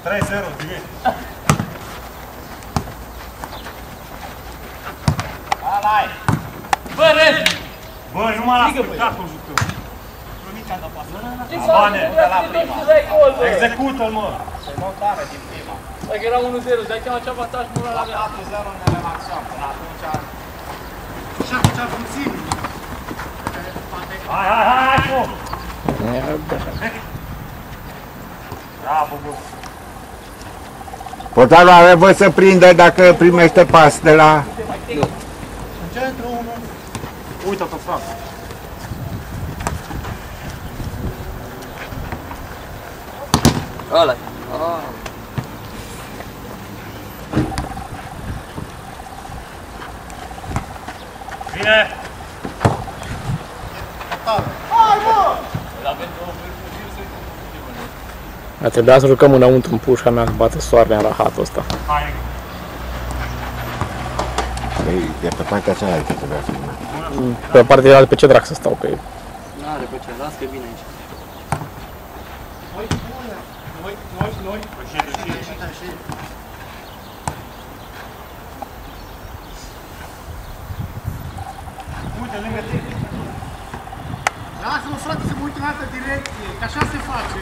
3-0, direct. Hai! Bă, Red! Bă, numai la spectacol jucăm. Bane, de la prima. Execută-l, mă! Se notare din prima. Dacă era 1-0, dai seama ce avantaj moral avea. 4-0 ne relaxăm, până atunci... Și atunci vom ține. Hai, cu! Bravo, bă! Portarul are voie să prindă dacă primește pas de la... În centru, unul. Uită-te, frate! Ăla. Bine! Hai, mă! A trebuia să jucăm înăuntru în pușca mea, să bată soarele în rahatul ăsta. Hai! Păi, de pe partea cealaltă trebuia să filma. Pe partea cealaltă, pe ce drac să stau pe ei? N-are pe ce, las că e bine aici. Noi. Uite, lângă tine! Lasă-mă, frate, să mă uit în altă direcție, că așa se face.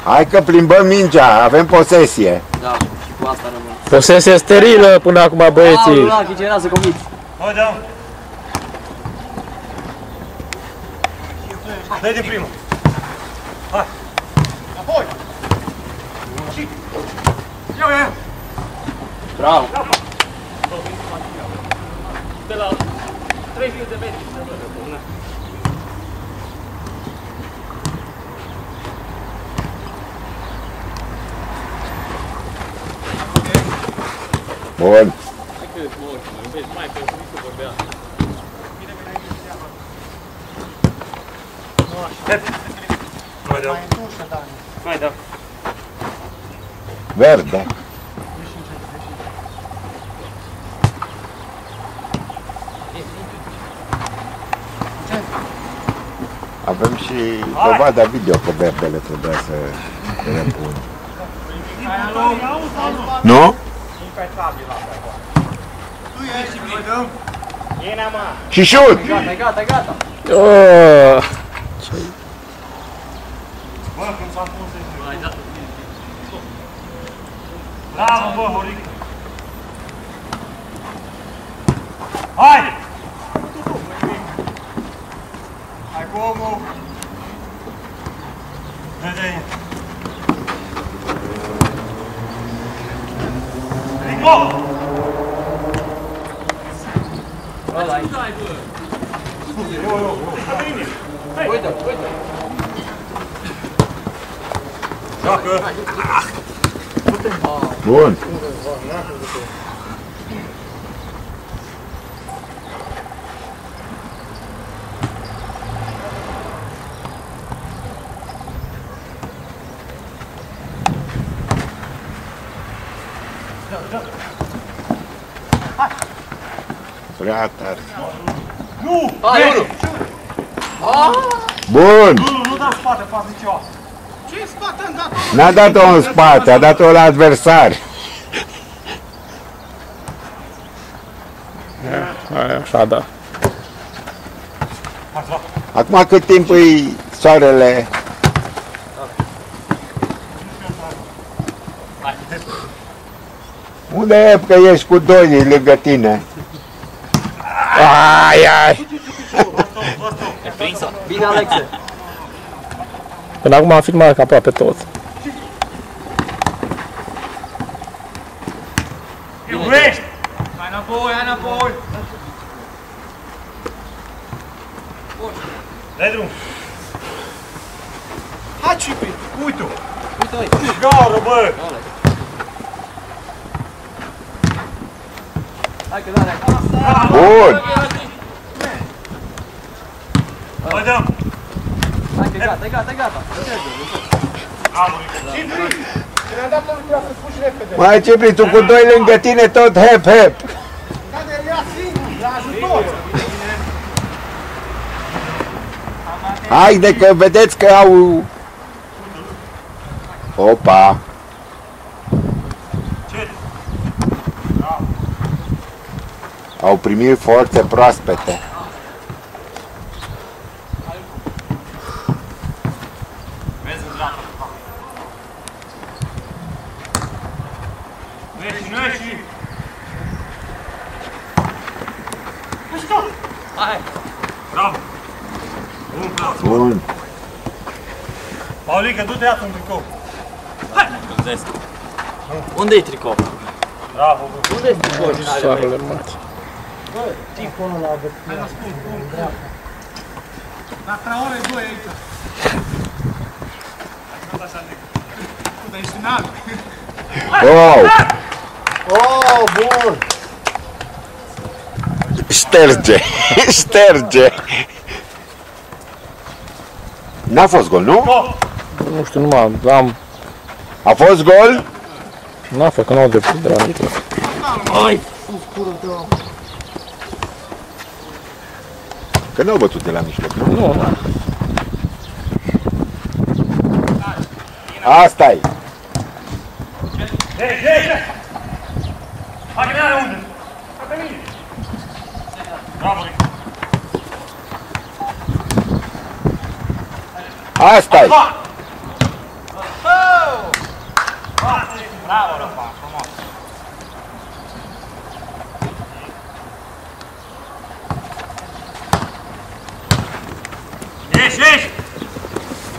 Hai că plimbăm mingea, avem posesie. Da, și cu asta rămân. Posesie sterilă până acum, băieții. Aoleu, Lachi, ce era să comiți? Hai, dă-mi! Dă-i din primul! Hai! Apoi! Și... Ia! Bravo! De la 300 de metri. Bun. Hai că mor, vezi, mai pe să vorbea. Mai dăm! Mai dăm. Verde. Avem și dovada video că verdele trebuia să le pun. Nu? Impecabil asta acolo. Tu ești, noi dăm. Ienem, mă! Și șut! Gata! Bă, cum s-a pus ăsta? Bravo, bă, Horică! Hai! Hai cu omul! Dă-i! Rico! Ăla-i. Uite! Joacă! Bun. Prea tare. Nu! Hai, unul! Bun. Nu da spate, faci ceva! Ce spate am dat? N-a dat-o în spate, a dat-o la adversar. Așa, da. Acum cât timp îi soarele? Unde e că ești cu doi lângă tine? Ai! Ai prins-o? Bine, Alexe! Până acum am filmat aproape tot. Iubești! Hai înapoi! Dai drum! Hai, Cipi! Uite-o! Uite-i! Gaură, bă! Hai că dare! Bun! Mai dăm! Hai că gata! Cipi! Ne-am dat la lucrat să spuși repede. Mai Cipri, tu cu doi lângă tine tot hep! Cade ia singur, la ajutor! Haide că vedeți că au... Opa! Au primit forțe proaspete. Nu ieși! Hai! Bravo! Bun. Paulica, du-te, ia-ți un tricou. Unde e tricou? Bravo, bă. Unde e tricou din alea Soarele mare. La Traore 2 aici. Tu, dar ești înalt. Oh! Oh, bun! Șterge! Șterge! N-a fost gol, nu? Nu știu, numai am... A fost gol? N-a fost, că n-au dreptul de la nicio. Ai! Că n-au bătut de la mijloc, nu? Nu, nu. Asta-i! Hei! Hai că ne-are unde? Hai pe mine! Bravo, Ric! Asta-i! Bravo, Răzvan, frumos. Ieși!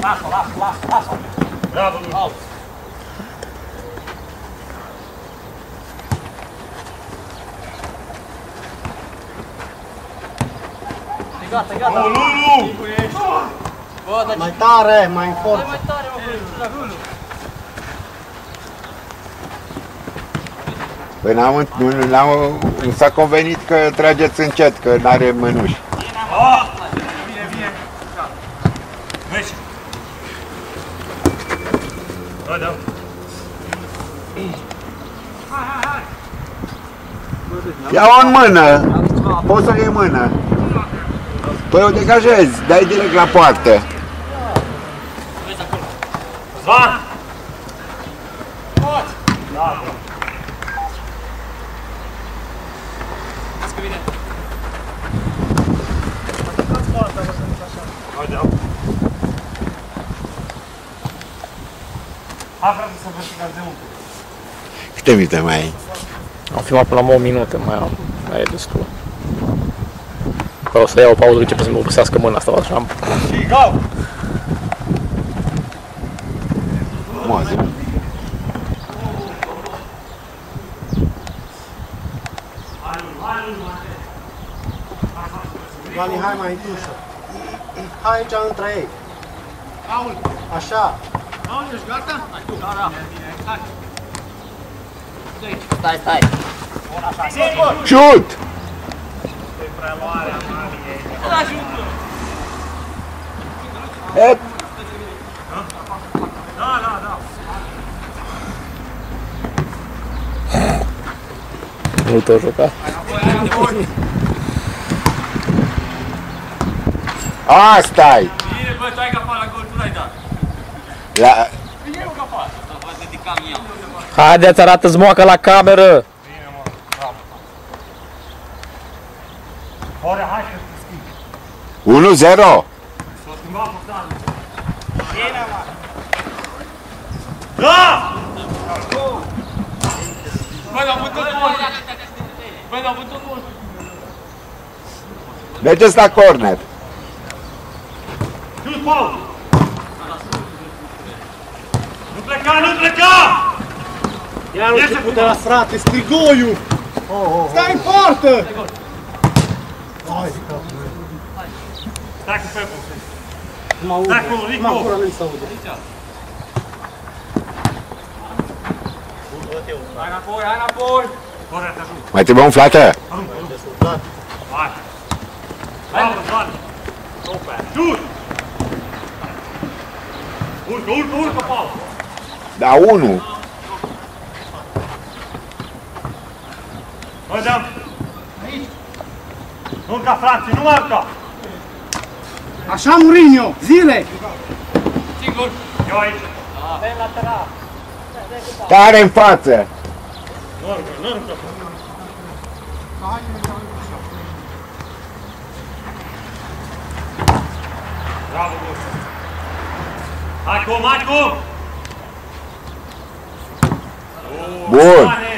Lasă. Bravo, Ric! E gata. Nu! Bă, dar Mai tare, mai în forță. mai tare, mă, Păi nu s-a convenit că trageți încet, că n-are mânuși. Bine! Mergi! Da. Ia-o în mână! Poți să-l iei în mână. Păi o degajezi, dai direct la poartă. Zvan! Hai, frate, să vă de unde. Câte minute mai ai? Am filmat până la 8 minute, mai e destul. Că o să iau o pauză, începe să mă obosească mâna asta, așa am... Și, go! Moază. Vani, hai mai ușă. Hai aici între ei. Așa. Aul, ești gata? Da. Hai. Stai. Șut! Ep! Da. Nu te-o jucat. Asta-i! Bine, bă, tu ai capat la gol, tu l-ai dat. La... Eu capat. Vă dedicam eu. Haideți, arată-ți moaca la cameră! Bine, mă, bravo. Ore, hai să te schimbi. 1-0! S-o schimba portarul. Bine, mă. Da! Bă, n-am putut gol. Bă, n-am putut gol. Mergeți la corner! Sus, Paul! Nu pleca! Ia nu început de la frate, strigoiu! Stai în poartă! Stai cu Pepu. Nu mă aude. Stai cu Rico. Mă gura nu-i se aude. Hai înapoi. Ore, te ajut. Mai trebuie umflată? Hai. Bravo, Zvan. Sus! Urcă, Paul. Da, 1. Bă, dăm. Nu arca, frații, nu arca. Așa, Mourinho, zile! Sigur. Eu aici. Tare în față! Bravo, bun. Hai, cum, hai, cum! Bun! Bane!